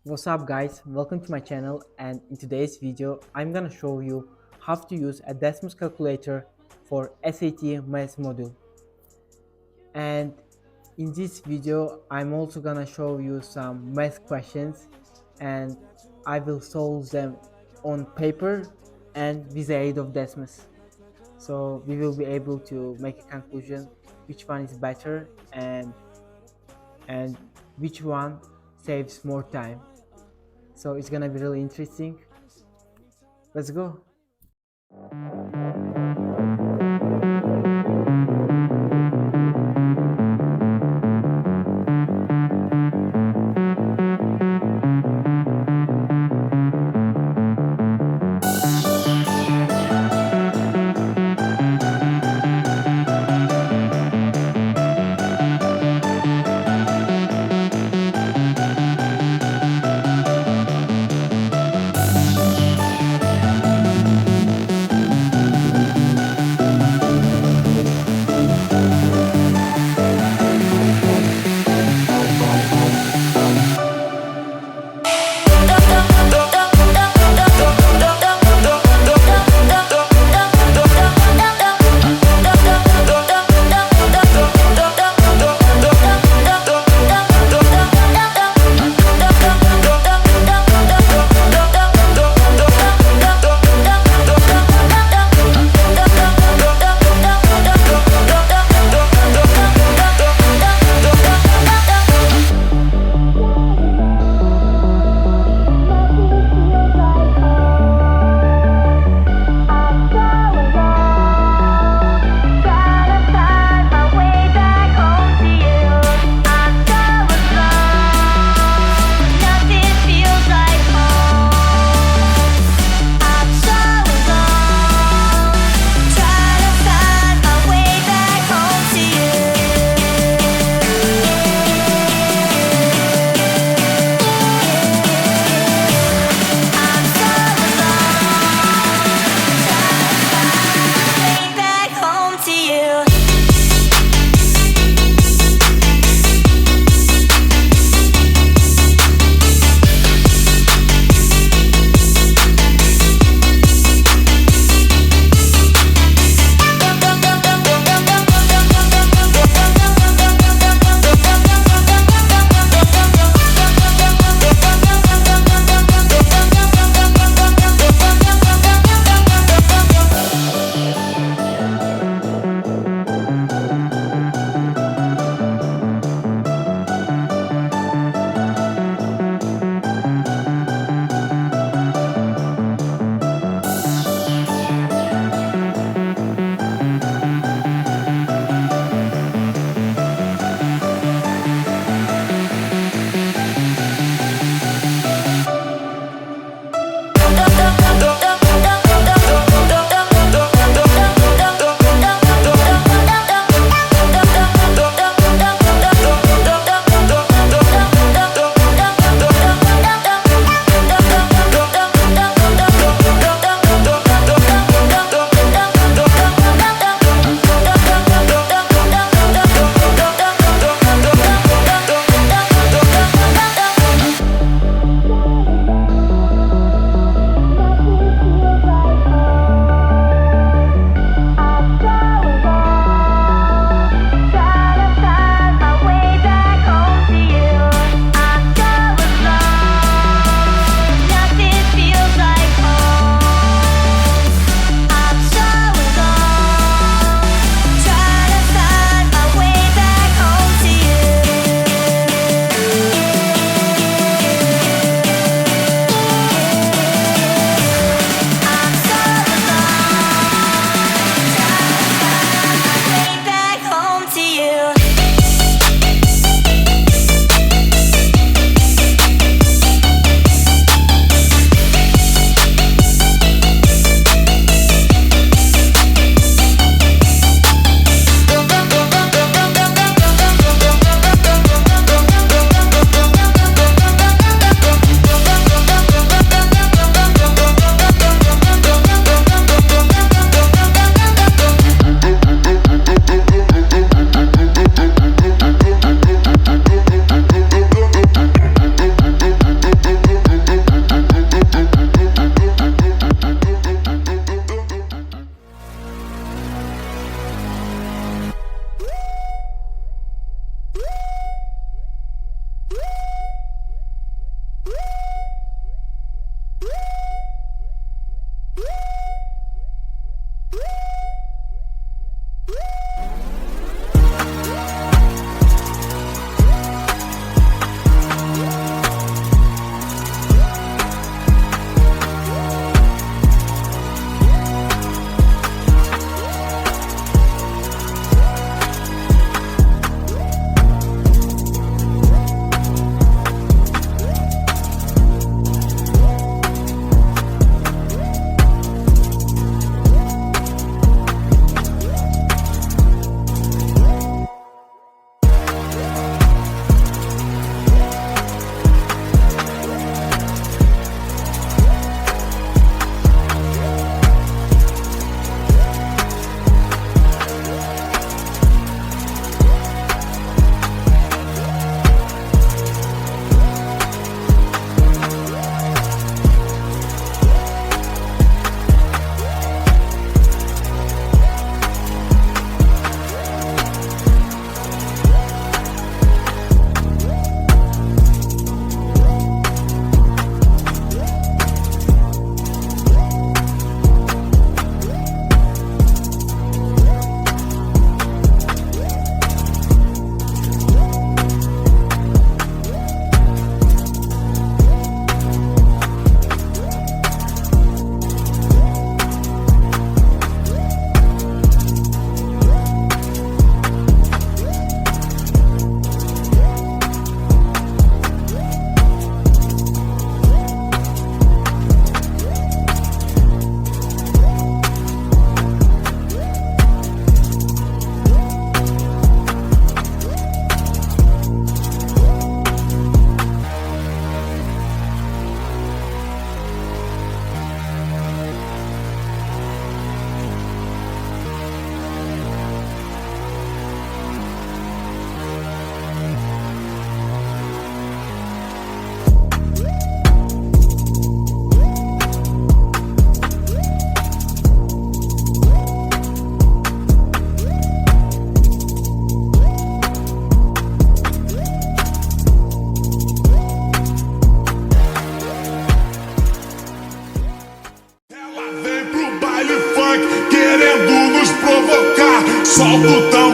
What's up guys, welcome to my channel, and in today's video I'm gonna show you how to use a Desmos calculator for SAT math module. And in this video I'm also gonna show you some math questions, and I will solve them on paper and with the aid of Desmos. So we will be able to make a conclusion which one is better and which one saves more time. So it's gonna be really interesting. Let's go.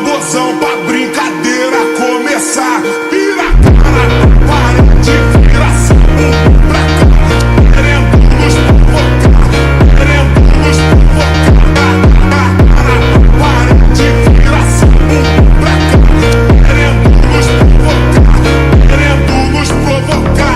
tamborzão pra brincadeira começar. Vira a cara pra parede, vira assim, pra cá, querendo nos provocar, querendo nos provocar. Parede, vira assim, pra cá, querendo nos provocar, querendo nos provocar.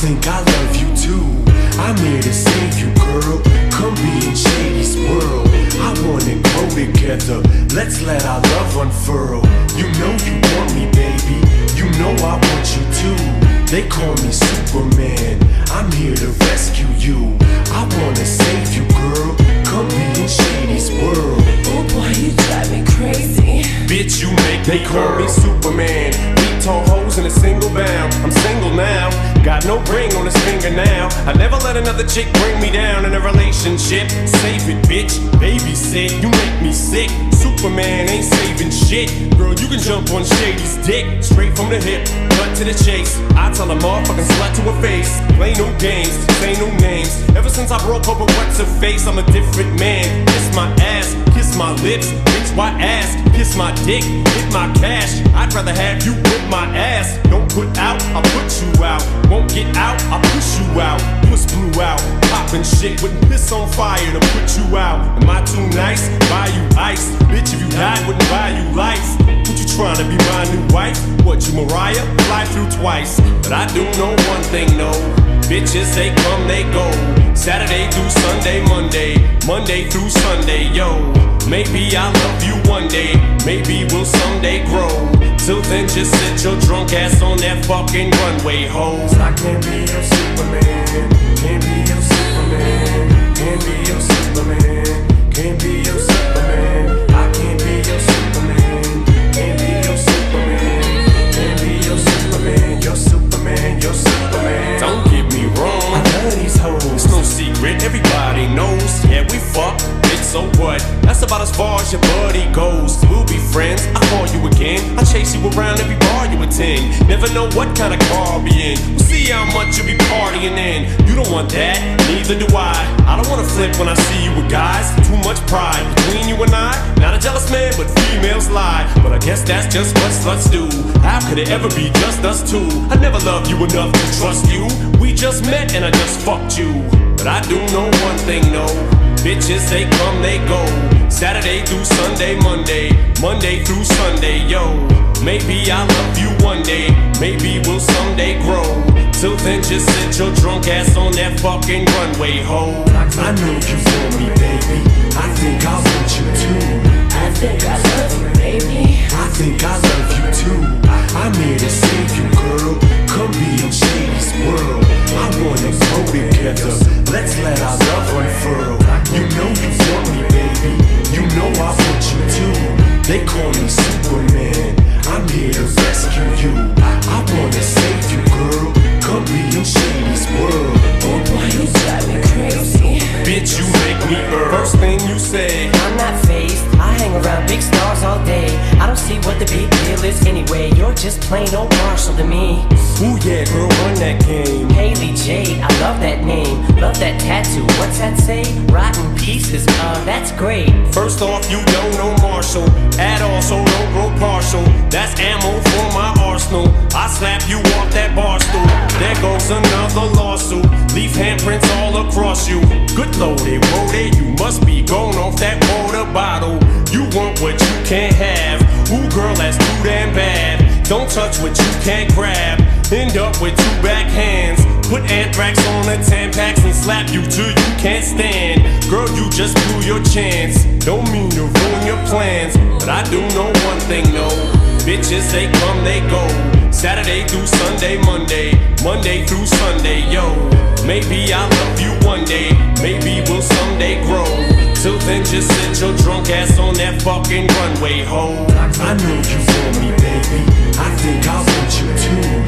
think I love you too. I'm here to save you, girl. Come be in Shady's world. I wanna grow together. Let's let our love unfurl. You know you want me, baby. You know I want you too. They call me Superman. I'm here to rescue you. I wanna save you, girl. Come be in Shady's world. Oh boy, you drive me crazy. Bitch, you make me call me Superman. Beat tall hoes in a single bound. I'm single now. Got no ring on his finger now. I never let another chick bring me down in a relationship. Save it, bitch. Babysit. You make me sick. Superman ain't saving shit. Girl, you can jump on Shady's dick. Straight from the hip, cut to the chase. I tell a motherfucking slut to her face. Play no games, say no names. Ever since I broke up with what's her face, I'm a different man. Kiss my ass, kiss my lips. Bitch, why ask? Kiss my dick, hit my cash. I'd rather have you whip my ass. Don't put out, I'll put you out. Won't get out, I'll push you out. Puss blew out, poppin' shit. Wouldn't piss on fire to put you out. Am I too nice? Buy you ice. Bitch, if you died, wouldn't buy you life. What you tryna be my new wife? What, you Mariah? Fly through twice. But I do know one thing, no. Bitches, they come, they go. Saturday through Sunday, Monday through Sunday, yo. Maybe I'll love you one day, maybe we'll someday grow. Till then, just sit your drunk ass on that fucking runway, hoes. I can't be your Superman, can't be your Superman, can't be your Superman, can't be your Superman. I can't be your Superman, can't be your Superman, can't be your Superman, your Superman, your Superman. Don't get me wrong, I love these hoes. It's no secret, everybody knows. Yeah, we fuck, bitch, so what? That's about as far as your buddy goes. We'll be friends, I call you again. I chase you around every bar you attend. Never know what kind of car I'll be in. We'll see how much you'll be partying in. You don't want that, neither do I. I don't wanna flip when I see you with guys. Too much pride between you and I. Not a jealous man, but females lie. But I guess that's just what sluts do. How could it ever be just us two? I never loved you enough to trust you. We just met and I just fucked you. But I do know one thing, no. Bitches, they come, they go. Saturday through Sunday, Monday through Sunday, yo. Maybe I'll love you one day, maybe we'll someday grow. Till then, just sit your drunk ass on that fucking runway, ho. I know you want me, baby. I think I want you too. I think I love you, baby. I think I love you too. I'm here to save you, girl. Come be in Shady's world. I wanna grow together. Let's let our love unfurl. You know you want me, baby. You know I want you too. They call me Superman. I'm here to rescue you. I wanna save you, girl. Come be in Shady's world. Oh boy, you drive me crazy. Bitch, you make me First thing you say, I'm not phased, I hang around big stars all day. I don't see what the big deal is anyway. You're just plain old Marshall to me. ooh yeah, girl, run that game. Haley J, I love that name. Love that tattoo, what's that say? Rotten pieces, that's great. First off, you don't know Marshall at all, so don't grow partial. That's ammo for my arsenal. I slap you off that bar stool. There goes another lawsuit. Leave handprints all across you. Good loaded, loaded, you must be going off that water bottle. You want what you can't have. Ooh, girl, that's too damn bad. Don't touch what you can't grab. End up with two backhands. Put anthrax on the Tampax and slap you till you can't stand. Girl, you just blew your chance. Don't mean to ruin your plans, but I do know one thing, no. Bitches, they come, they go. Saturday through Sunday, Monday through Sunday, yo. Maybe I'll love you one day, maybe we'll someday grow. Till then, just sit your drunk ass on that fucking runway, ho. I know you want me, baby. I think I want you too.